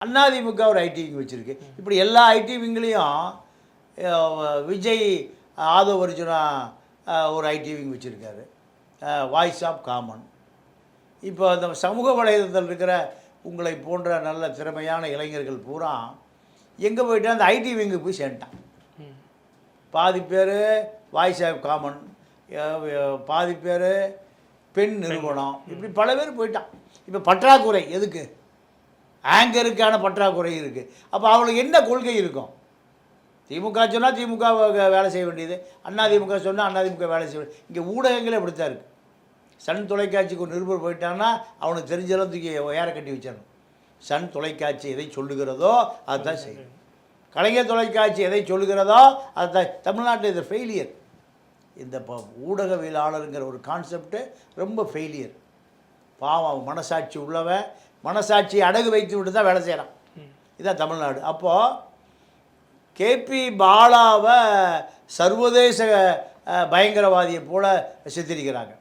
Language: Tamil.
அதிமுக ஒரு ஐடி விங் வச்சுருக்கு. இப்படி எல்லா ஐடி விங்லேயும் விஜய் ஆதவ அர்ஜுனா ஒரு ஐடி விங் வச்சுருக்காரு, வாய்ஸ் ஆஃப் காமன். இப்போ அந்த சமூக வலைதளத்தில் இருக்கிற உங்களை போன்ற நல்ல திறமையான இளைஞர்கள் பூரா எங்கே போயிட்டா அந்த ஐடி விங்கு போய் சேர்ந்துட்டான். பாதி பேர் வாய்ஸ் ஆஃப் காமன், பாதி பேர் பெண் நிறுவனம், இப்படி பல பேர் போயிட்டான். இப்போ பற்றாக்குறை எதுக்கு? ஆங்கருக்கான பற்றாக்குறை இருக்குது. அப்போ அவங்களுக்கு என்ன கொள்கை இருக்கும்? திமுக சொன்னால் திமுக வேலை செய்ய வேண்டியது, அதிமுக சொன்னால் அதிமுக வேலை செய்ய வேண்டியது. இங்கே ஊடகங்களே அப்படித்தான் இருக்குது. சன் தொலைக்காட்சிக்கு ஒரு நிருபர் போயிட்டான்னா அவனுக்கு தெரிஞ்சளவு தூக்கி ஏற கட்டி வச்சிடணும். சன் தொலைக்காட்சி எதை சொல்லுகிறதோ அதுதான் செய்யணும். கலைஞர் தொலைக்காட்சி எதை சொல்லுகிறதோ அதுதான். தமிழ்நாட்டில் இது ஃபெயிலியர். இந்த ஊடகவியலாளருங்கிற ஒரு கான்செப்டு ரொம்ப ஃபெயிலியர். பாவம், மனசாட்சி உள்ளவன் மனசாட்சியை அடகு வைத்து விட்டு தான் வேலை செய்கிறான். இதுதான் தமிழ்நாடு. அப்போது கேபி பாலாவை சர்வதேச பயங்கரவாதியை போல சித்தரிக்கிறாங்க.